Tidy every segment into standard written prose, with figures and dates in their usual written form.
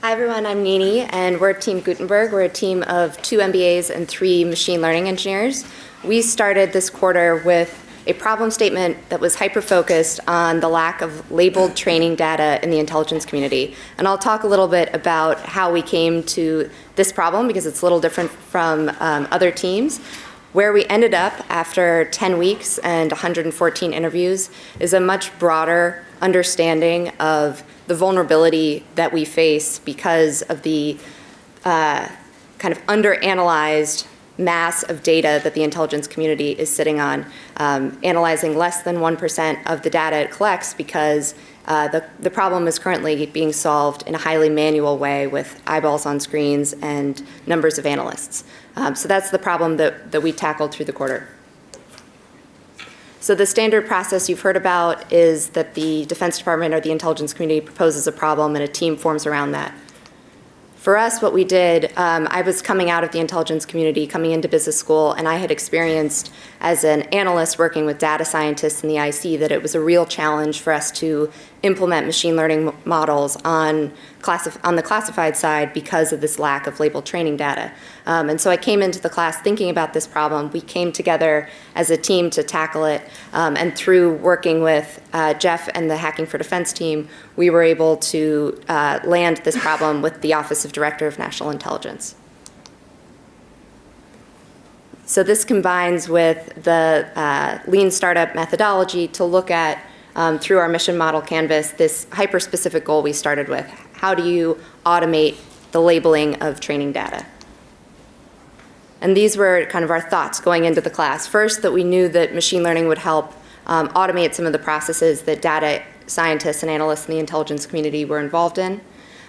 Hi everyone, I'm Nini, and we're Team Gutenberg. We're a team of 2 MBAs and 3 machine learning engineers. We started this quarter with a problem statement that was hyper-focused on the lack of labeled training data in the intelligence community. And I'll talk a little bit about how we came to this problem, because it's a little different from other teams. Where we ended up after 10 weeks and 114 interviews is a much broader understanding of the vulnerability that we face because of the kind of under-analyzed mass of data that the intelligence community is sitting on, analyzing less than 1% of the data it collects because the problem is currently being solved in a highly manual way with eyeballs on screens and numbers of analysts. So that's the problem that we tackled through the quarter. So the standard process you've heard about is that the Defense Department or the intelligence community proposes a problem and a team forms around that. For us, what we did, I was coming out of the intelligence community, coming into business school, and I had experienced as an analyst working with data scientists in the IC that it was a real challenge for us to implement machine learning models on the classified side because of this lack of labeled training data. And so I came into the class thinking about this problem. We came together as a team to tackle it, and through working with Jeff and the Hacking for Defense team, we were able to land this problem with the Office of Director of National Intelligence. So this combines with the lean startup methodology to look at, through our mission model canvas, this hyper-specific goal we started with. How do you automate the labeling of training data? And these were kind of our thoughts going into the class. First, that we knew that machine learning would help automate some of the processes that data scientists and analysts in the intelligence community were involved in.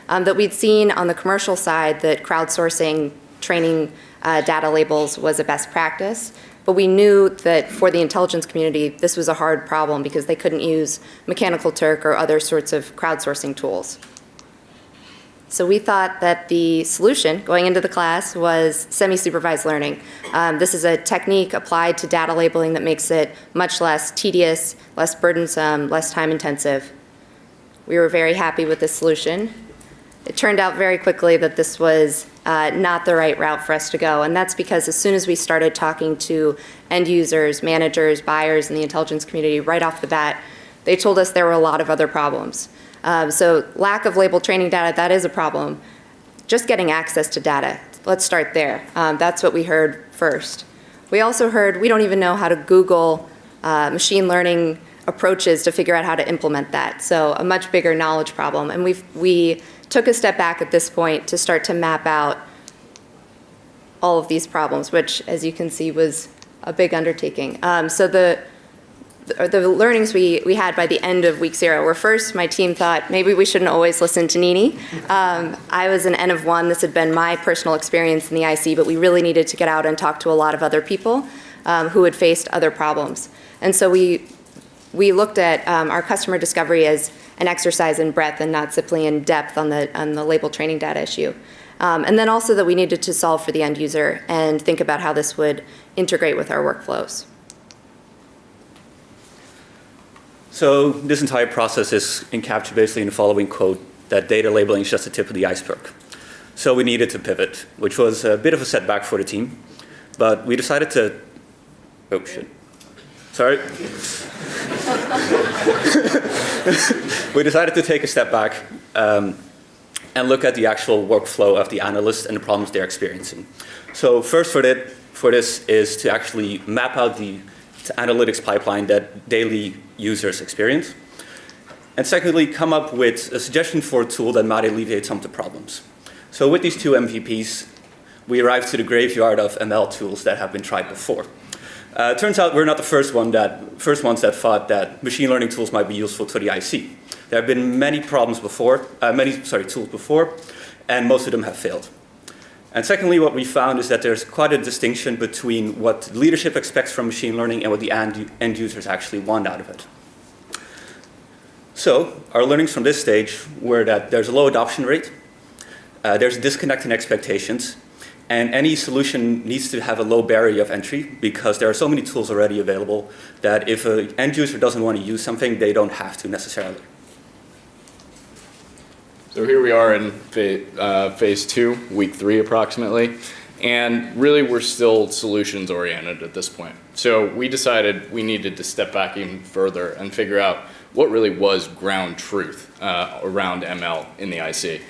That we'd seen on the commercial side that crowdsourcing training data labels was a best practice. But we knew that for the intelligence community, this was a hard problem because they couldn't use Mechanical Turk or other sorts of crowdsourcing tools. So we thought that the solution going into the class was semi-supervised learning. This is a technique applied to data labeling that makes it much less tedious, less burdensome, less time-intensive. We were very happy with this solution. It turned out very quickly that this was not the right route for us to go, and that's because as soon as we started talking to end users, managers, buyers in the intelligence community right off the bat, they told us there were a lot of other problems. So lack of labeled training data, that is a problem. Just getting access to data, let's start there. That's what we heard first. We also heard we don't even know how to Google machine learning approaches to figure out how to implement that. So a much bigger knowledge problem. And we took a step back at this point to start to map out all of these problems, which, as you can see, was a big undertaking. So the learnings we had by the end of week 0 were, first, my team thought maybe we shouldn't always listen to Nini. I was an N of 1. This had been my personal experience in the IC, but we really needed to get out and talk to a lot of other people who had faced other problems. And so we looked at our customer discovery as an exercise in breadth and not simply in depth on the label training data issue. And then also that we needed to solve for the end user and think about how this would integrate with our workflows. So this entire process is encapsulated basically in the following quote, that data labeling is just the tip of the iceberg. So we needed to pivot, which was a bit of a setback for the team. But we decided to, oh shit, sorry. We decided to take a step back and look at the actual workflow of the analyst and the problems they're experiencing. So first for this is to actually map out the analytics pipeline that daily users experience. And secondly, come up with a suggestion for a tool that might alleviate some of the problems. So with these 2 MVPs, we arrived to the graveyard of ML tools that have been tried before. Turns out we're not the first ones that thought that machine learning tools might be useful to the IC. There have been many tools before, and most of them have failed. And secondly, what we found is that there's quite a distinction between what leadership expects from machine learning and what the end users actually want out of it. So our learnings from this stage were that there's a low adoption rate, there's a disconnect in expectations, and any solution needs to have a low barrier of entry because there are so many tools already available that if an end user doesn't want to use something, they don't have to necessarily. So here we are in phase 2, week 3 approximately, and really we're still solutions oriented at this point. So we decided we needed to step back even further and figure out what really was ground truth around ML in the IC.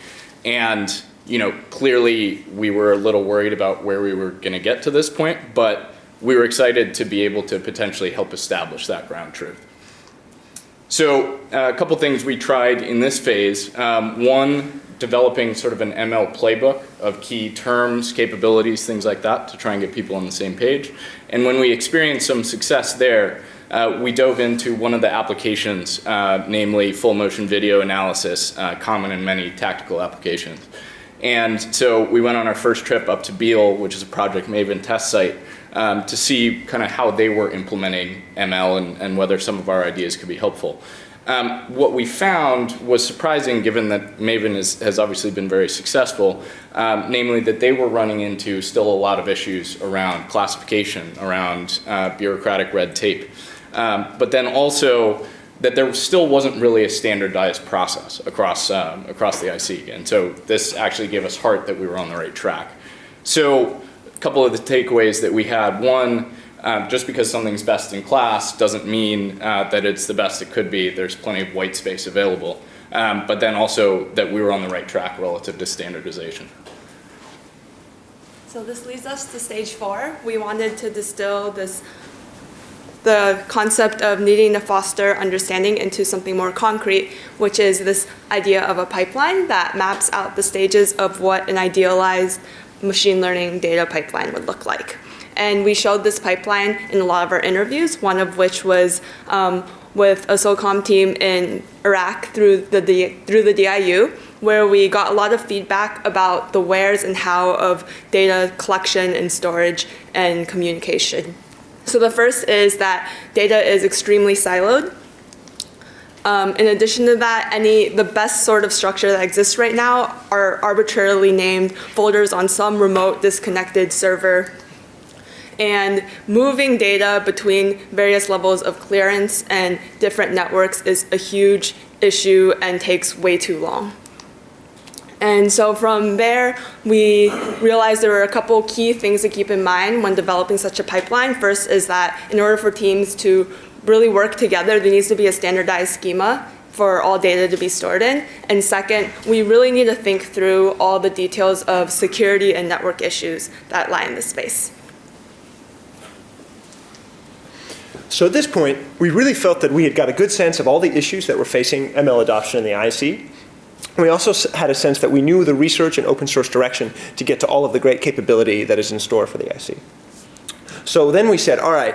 And clearly we were a little worried about where we were going to get to this point, but we were excited to be able to potentially help establish that ground truth. So a couple things we tried in this phase. One, developing sort of an ML playbook of key terms, capabilities, things like that to try and get people on the same page. And when we experienced some success there, we dove into one of the applications, namely full motion video analysis, common in many tactical applications. And so we went on our first trip up to Beale, which is a Project Maven test site, to see kind of how they were implementing ML and whether some of our ideas could be helpful. What we found was surprising, given that Maven has obviously been very successful, namely that they were running into still a lot of issues around classification, around bureaucratic red tape, but then also that there still wasn't really a standardized process across the IC. And so this actually gave us heart that we were on the right track. So a couple of the takeaways that we had: one, just because something's best in class doesn't mean that it's the best it could be. There's plenty of white space available. But then also that we were on the right track relative to standardization. So this leads us to stage 4. We wanted to distill the concept of needing to foster understanding into something more concrete, which is this idea of a pipeline that maps out the stages of what an idealized machine learning data pipeline would look like. And we showed this pipeline in a lot of our interviews, one of which was with a SOCOM team in Iraq through the DIU, where we got a lot of feedback about the wheres and how of data collection and storage and communication. So the first is that data is extremely siloed. In addition to that, the best sort of structure that exists right now are arbitrarily named folders on some remote disconnected server. And moving data between various levels of clearance and different networks is a huge issue and takes way too long. And so from there, we realized there were a couple key things to keep in mind when developing such a pipeline. First is that in order for teams to really work together, there needs to be a standardized schema for all data to be stored in. And second, we really need to think through all the details of security and network issues that lie in this space. So at this point, we really felt that we had got a good sense of all the issues that were facing ML adoption in the IC. And we also had a sense that we knew the research and open source direction to get to all of the great capability that is in store for the IC. So then we said, all right,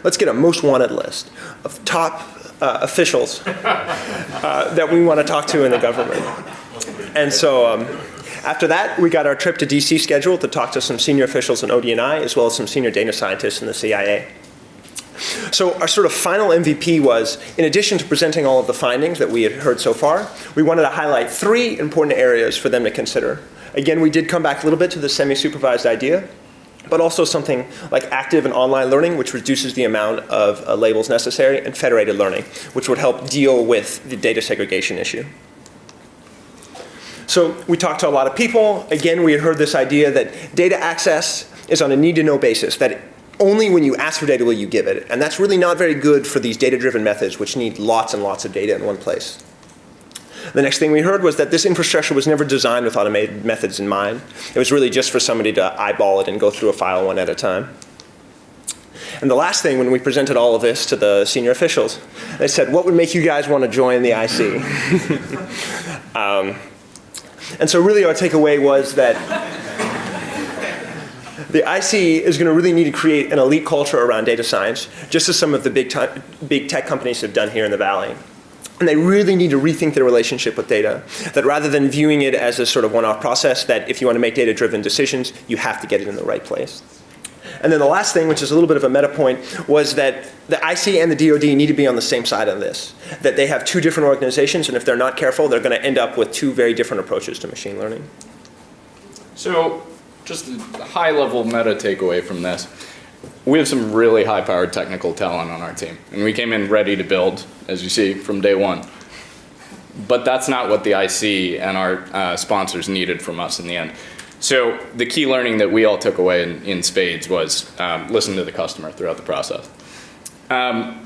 let's get a most wanted list of top officials that we want to talk to in the government. And so after that, we got our trip to DC scheduled to talk to some senior officials in ODNI, as well as some senior data scientists in the CIA. So our sort of final MVP was, in addition to presenting all of the findings that we had heard so far, we wanted to highlight 3 important areas for them to consider. Again, we did come back a little bit to the semi-supervised idea, but also something like active and online learning, which reduces the amount of labels necessary, and federated learning, which would help deal with the data segregation issue. So we talked to a lot of people. Again, we had heard this idea that data access is on a need-to-know basis, that only when you ask for data will you give it. And that's really not very good for these data-driven methods, which need lots and lots of data in one place. The next thing we heard was that this infrastructure was never designed with automated methods in mind. It was really just for somebody to eyeball it and go through a file one at a time. And the last thing, when we presented all of this to the senior officials, they said, what would make you guys want to join the IC? And so really our takeaway was that the IC is going to really need to create an elite culture around data science, just as some of the big tech companies have done here in the Valley. And they really need to rethink their relationship with data, that rather than viewing it as a sort of one-off process, that if you want to make data-driven decisions, you have to get it in the right place. And then the last thing, which is a little bit of a meta point, was that the IC and the DoD need to be on the same side of this, that they have 2 different organizations, and if they're not careful, they're going to end up with 2 very different approaches to machine learning. So just a high-level meta takeaway from this. We have some really high-powered technical talent on our team, and we came in ready to build, as you see, from day one. but that's not what the IC and our sponsors needed from us in the end. So the key learning that we all took away in spades was listen to the customer throughout the process.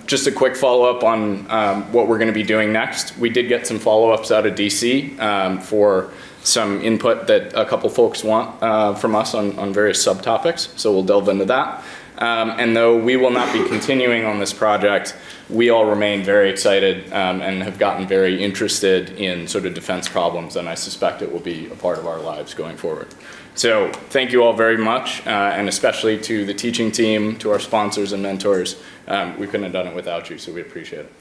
Just a quick follow-up on what we're going to be doing next. We did get some follow-ups out of DC for some input that a couple folks want from us on various subtopics, so we'll delve into that. And though we will not be continuing on this project, we all remain very excited and have gotten very interested in sort of defense problems, and I suspect it will be a part of our lives going forward. So thank you all very much, and especially to the teaching team, to our sponsors and mentors. We couldn't have done it without you, so we appreciate it.